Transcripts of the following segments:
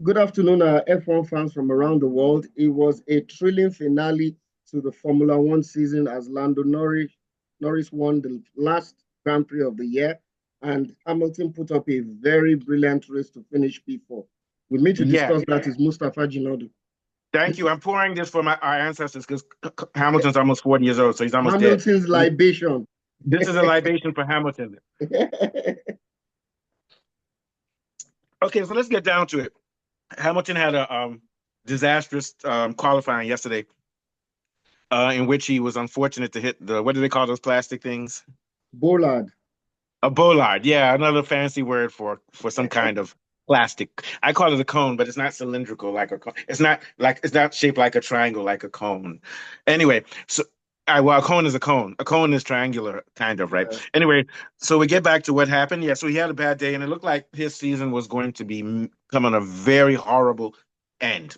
Good afternoon, F1 fans from around the world. It was a thrilling finale to the Formula One season as Norris won the last Grand Prix of the year, and Hamilton put up a very brilliant race to finish P4. With me to Yeah, discuss that is Mustafa Jinadu. thank you. I'm pouring this for our ancestors because Hamilton's almost 40 years old, so he's almost dead. Hamilton's libation. This is a libation for Hamilton. Okay, so let's get down to it. Hamilton had a disastrous qualifying yesterday, in which he was unfortunate to hit the, what do they call those plastic things? Bollard. A bollard. Yeah, another fancy word for some kind of plastic. I call it a cone, but it's not cylindrical like a cone. It's not shaped like a triangle like a cone. Anyway, so well, a cone is a cone. A cone is triangular, kind of, right? Yeah. Anyway, so we get back to what happened. Yeah, so he had a bad day, and it looked like his season was going to be come on a very horrible end.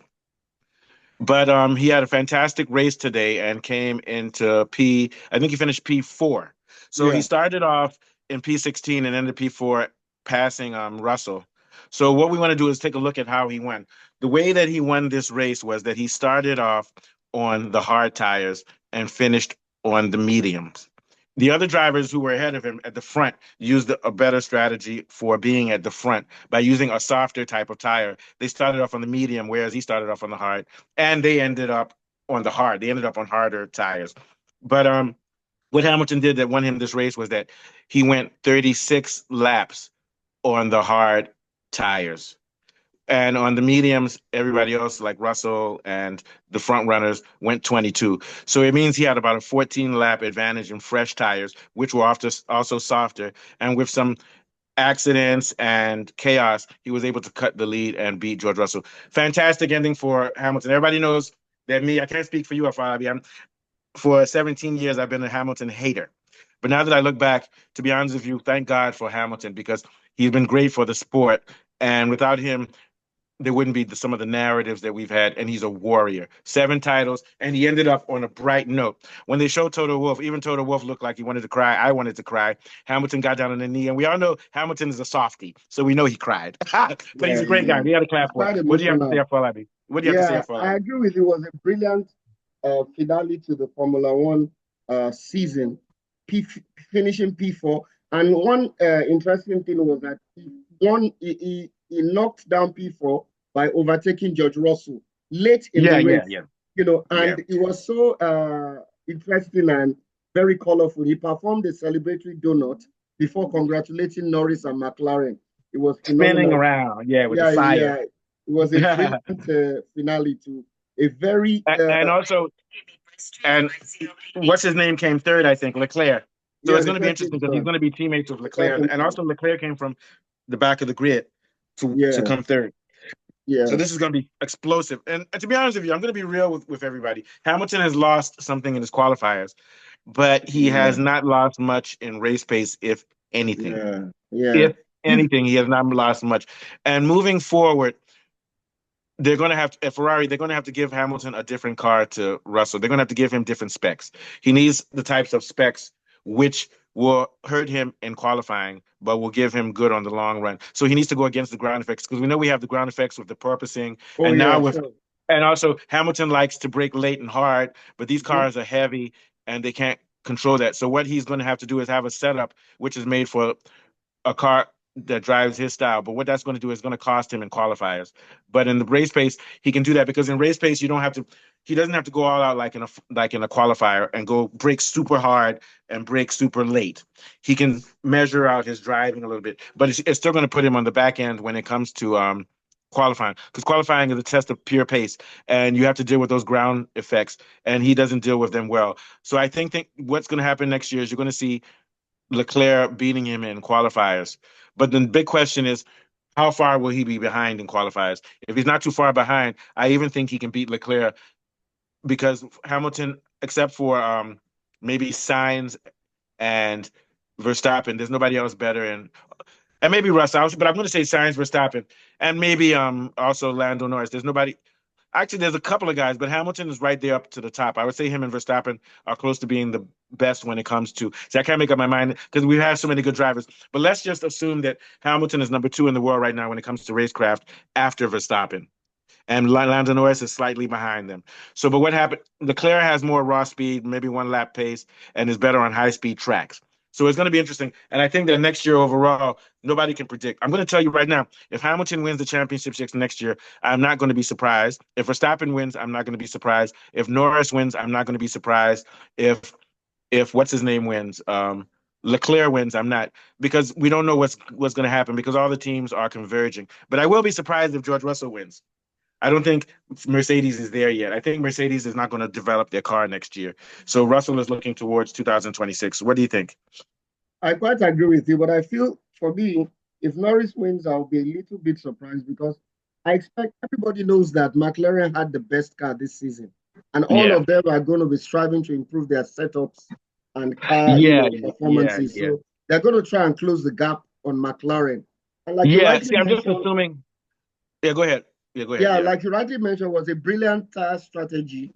But he had a fantastic race today and came into P. I think he finished P4. So he Yeah. started off in P16 and ended P4, passing Russell. So what we want to do is take a look at how he won. The way that he won this race was that he started off on the hard tires and finished on the mediums. The other drivers who were ahead of him at the front used a better strategy for being at the front by using a softer type of tire. They started off on the medium, whereas he started off on the hard, and they ended up on the hard. They ended up on harder tires. But what Hamilton did that won him this race was that he went 36 laps on the hard tires. And on the mediums, everybody else, like Russell and the front runners, went 22. So it means he had about a 14 lap advantage in fresh tires, which were also softer. And with some accidents and chaos, he was able to cut the lead and beat George Russell. Fantastic ending for Hamilton. Everybody knows that me, I can't speak for you, Fabi. For 17 years, I've been a Hamilton hater. But now that I look back, to be honest with you, thank God for Hamilton because he's been great for the sport. And without him, there wouldn't be some of the narratives that we've had. And he's a warrior. 7 titles, and he ended up on a bright note. When they showed Toto Wolff, even Toto Wolff looked like he wanted to cry. I wanted to cry. Hamilton got down on the knee, and we all know Hamilton is a softie, so we know he cried. But he's Yeah, a great guy. yeah. We had a It's clap for it. quite What do you have to say, emotional. Afolabi? What do you have to say, Yeah, I Afolabi? agree with you. It was a brilliant finale to the Formula One season, P finishing P4. And one interesting thing was that he knocked down P4 by overtaking George Russell late in the Yeah, yeah, race, yeah, and yeah. it was so interesting and very colorful. He performed a celebratory donut before congratulating Norris and McLaren. It was Spinning phenomenal. around, yeah, with the Yeah, yeah. fire. It was a brilliant finale to a very And also, and what's his name came third, I think, Leclerc. So yeah, it's the going to be came interesting because he's third. going to be teammates with Leclerc Leclerc, came and third. also Leclerc came from the back of the grid to Yeah, come third. So yeah, this is going to be explosive. And to be honest with you, I'm going to be real with everybody. Hamilton has lost something in his qualifiers, but he has yeah, not lost much in race pace, if anything. yeah, yeah. If If anything, he has not lost much. And moving forward, they're going to have at Ferrari, they're going to have to give Hamilton a different car to Russell. They're going to have to give him different specs. He needs the types of specs which will hurt him in qualifying, but will give him good on the long run. So he needs to go against the ground effects because we know we have the ground effects with the porpoising, oh and yeah, now with sure. and also Hamilton likes to brake late and hard, but these Mhm. cars are heavy and they can't control that. So what he's going to have to do is have a setup which is made for a car that drives his style. But what that's going to do is going to cost him in qualifiers. But in the race pace, he can do that because in race pace, you don't have to. He doesn't have to go all out like in a qualifier and go break super hard and break super late. He can measure out his driving a little bit, but it's still going to put him on the back end when it comes to qualifying because qualifying is a test of pure pace and you have to deal with those ground effects and he doesn't deal with them well. So I think what's going to happen next year is you're going to see Leclerc beating him in qualifiers. But the big question is, how far will he be behind in qualifiers? If he's not too far behind, I even think he can beat Leclerc because Hamilton, except for maybe Sainz and Verstappen, there's nobody else better. And maybe Russ, but I'm going to say Sainz, Verstappen, and maybe also Lando Norris. There's nobody. Actually, there's a couple of guys, but Hamilton is right there up to the top. I would say him and Verstappen are close to being the best when it comes to. See, I can't make up my mind because we have so many good drivers. But let's just assume that Hamilton is number 2 in the world right now when it comes to racecraft after Verstappen, and Lando Norris is slightly behind them. So, but what happened? Leclerc has more raw speed, maybe one lap pace, and is better on high speed tracks. So it's going to be interesting. And I think that next year overall, nobody can predict. I'm going to tell you right now, if Hamilton wins the championship next year, I'm not going to be surprised. If Verstappen wins, I'm not going to be surprised. If Norris wins, I'm not going to be surprised. If what's his name wins, Leclerc wins, I'm not, because we don't know what's going to happen because all the teams are converging. But I will be surprised if George Russell wins. I don't think Mercedes is there yet. I think Mercedes is not going to develop their car next year. So Russell is looking towards 2026. What do you think? I quite agree with you, but I feel for me, if Norris wins, I'll be a little bit surprised because I expect everybody knows that McLaren had the best car this season, and all Yeah. of them are going to be striving to improve their setups and car, Yeah, yeah, performances. yeah. So they're going to try and close the gap on McLaren. And like you Yeah, rightly see, I'm just mentioned, assuming. Yeah, go ahead. Yeah, go ahead. yeah, Yeah. like you rightly mentioned, was a brilliant strategy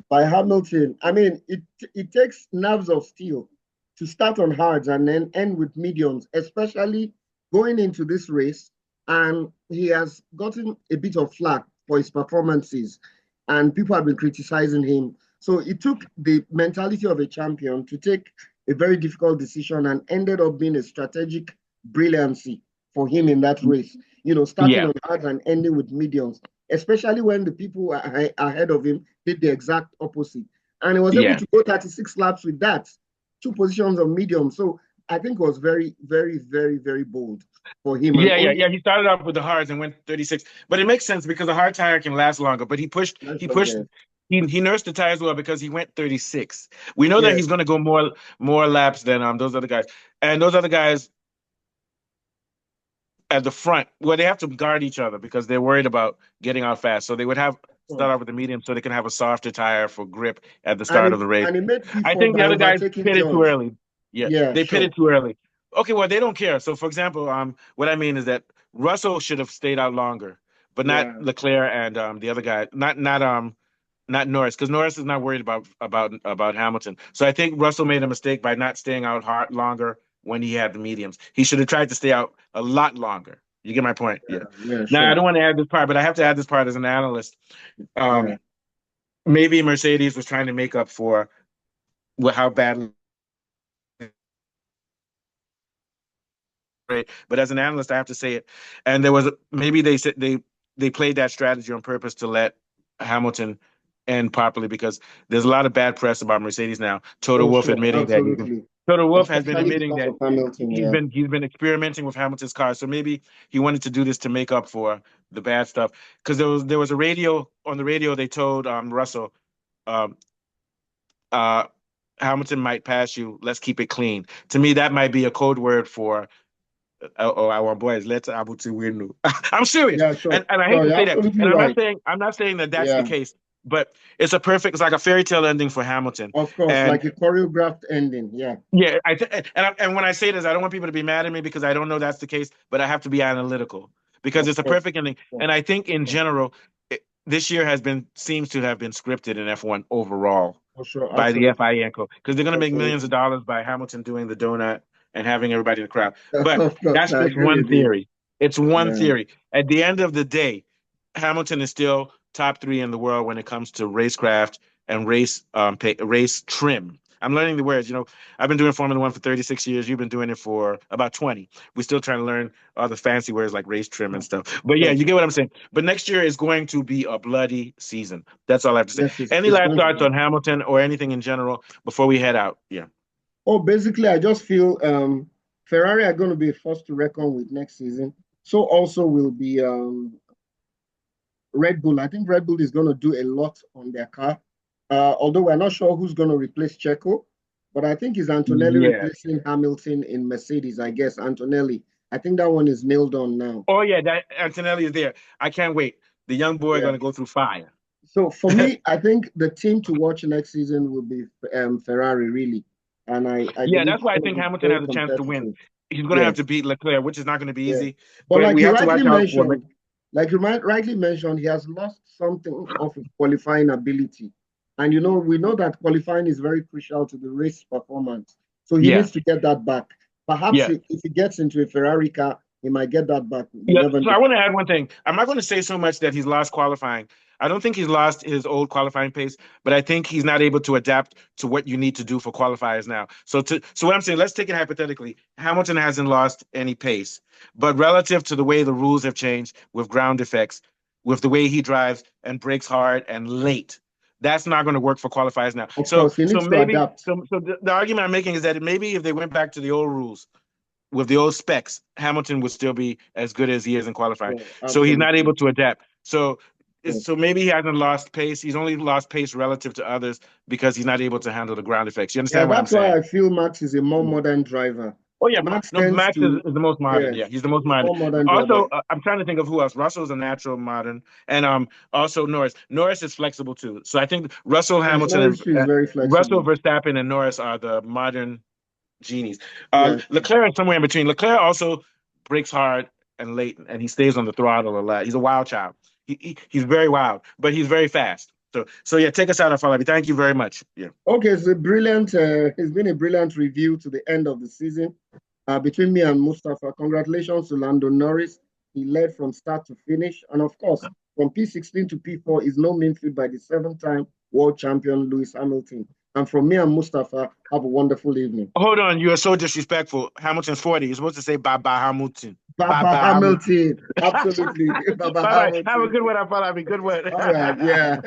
by Hamilton. I mean, it takes nerves of steel to start on hards and then end with mediums, especially going into this race. And he has gotten a bit of flack for his performances, and people have been criticizing him. So it took the mentality of a champion to take a very difficult decision and ended up being a strategic brilliancy for him in that race. Starting Yeah, on hard and ending with mediums, especially when the people ahead of him did the exact opposite. And he was able yeah. to go 36 laps with that, 2 positions of medium. So I think it was very, very, very, very bold for him. And Yeah. only, He started off with the hards and went 36. But it makes sense because a hard tire can last longer. But yeah, he nursed the tires well because he went 36. We know that yeah, he's gonna go more laps than those other guys. And those other guys at the front, well, they have to guard each other because they're worried about getting out fast. So they would have of start course. off with the medium so they can have a softer tire for grip at the And start he, of the race. and he made I P4 think the by other guys overtaking pitted too George. early. Yeah, Yeah, they sure. pitted too early. Okay, well, they don't care. So, for example, what I mean is that Russell should have stayed out longer, but not Yeah, Leclerc and the other guy, not Norris, because Norris is not worried about Hamilton. So I think Russell made a mistake by not staying out hard longer when he had the mediums. He should have tried to stay out a lot longer. You get my point? Yeah. yeah, Now I sure. don't want to add this part, but I have to add this part as an analyst. Yeah. Um, Maybe Mercedes was trying to make up for how badly. But as an analyst, I have to say it. And there was maybe they said they played that strategy on purpose to let Hamilton end properly because there's a lot of bad press about Mercedes now. Oh, sure. Absolutely. Toto Wolff has been Especially admitting because that of Hamilton. Yeah. he's been experimenting with Hamilton's car. So maybe he wanted to do this to make up for the bad stuff. Because there was a radio on the radio they told Russell um, uh, Hamilton might pass you. Let's keep it clean. To me, that might be a code word for our boys, let Abu to win. I'm serious, Yeah, sure. and I hate Sure. to You're say that, absolutely and right. I'm not saying that that's the Yeah. case, but it's like a fairy tale ending for Hamilton. Of course. And Like a choreographed ending. Yeah. yeah, and when I say this, I don't want people to be mad at me because I don't know that's the case, but I have to be analytical because Of it's a course. perfect ending, Of and I think in course. general, this year seems to have been scripted in F1 overall For sure. by the Absolutely. FIA because they're going to make millions of Absolutely. dollars by Hamilton doing the donut and having everybody in the crowd. But Of course. that's I just agree one with you. theory. It's one Yeah. theory. At the end of the day, Hamilton is still top 3 in the world when it comes to racecraft and race trim. I'm learning the words. I've been doing Formula One for 36 years. You've been doing it for about 20. We're still trying to learn all the fancy words like race trim and stuff. But yeah, Sure. you get what I'm saying. But next year is going to be a bloody season. That's all I have to say. Yes, Any it's last going to thoughts be. on Hamilton or anything in general before we head out? Yeah. Oh, basically, I just feel Ferrari are going to be forced to reckon with next season. So also will be Red Bull. I think Red Bull is going to do a lot on their car. Although we're not sure who's going to replace Checo, but I think it's Antonelli Yeah. replacing Hamilton in Mercedes. I guess Antonelli. I think that one is nailed on now. Oh yeah, that Antonelli is there. I can't wait. The young boy Yeah. going to go through fire. So for me, I think the team to watch next season will be Ferrari, really, and I Yeah, believe that's it's why I going to think be Hamilton very has a chance to win. competitive. He's going to have Yes, to beat Leclerc, which is not going to be yeah. easy. But But like we you have to rightly watch out for. mentioned, like you might rightly mention, he has lost something of his qualifying ability. And we know that qualifying is very crucial to the race performance. So he Yeah. needs to get that back. Perhaps Yeah. if he gets into a Ferrari car, he might get that back. You Yeah, never so know. I want to add one thing. I'm not going to say so much that he's lost qualifying. I don't think he's lost his old qualifying pace, but I think he's not able to adapt to what you need to do for qualifiers now. So what I'm saying, let's take it hypothetically. Hamilton hasn't lost any pace, but relative to the way the rules have changed with ground effects, with the way he drives and brakes hard and late, that's not going to work for qualifiers now. Of So course, he so needs to maybe adapt. so the argument I'm making is that maybe if they went back to the old rules with the old specs, Hamilton would still be as good as he is in qualifying. Oh, So he's not absolutely. able to adapt. Yes. So maybe he hasn't lost pace. He's only lost pace relative to others because he's not able to handle the ground effects. You Yeah, understand what I'm that's why saying? I feel Max is a more modern driver. Oh yeah, Max no, tends Max to, is the most modern. yes, Yeah, he's the most he's a modern. more modern driver. Also, I'm trying to think of who else. Russell's a natural modern, and also Norris. Norris is flexible too. So I think Russell, Yes, Hamilton, and Norris is very Russell, flexible. Verstappen, and Norris are the modern genies. Yes. Leclerc is somewhere in between. Leclerc also breaks hard and late, and he stays on the throttle a lot. He's a wild child. He's very wild, but he's very fast. So yeah, take us out, Afalabi. Thank you very much. Yeah. Okay, it's been a brilliant review to the end of the season between me and Mustafa. Congratulations to Lando Norris. He led from start to finish. And of course, from P16 to P4 is no mean feat by the seven-time world champion Lewis Hamilton. And from me and Mustafa, have a wonderful evening. Hold on, you are so disrespectful. Hamilton's 40. You're supposed to say bye bye Hamilton. Bye Baba bye Hamilton. Hamilton. Absolutely. Baba All right. Have a Hamilton. good one, Afalabi. Good one. All right. Yeah.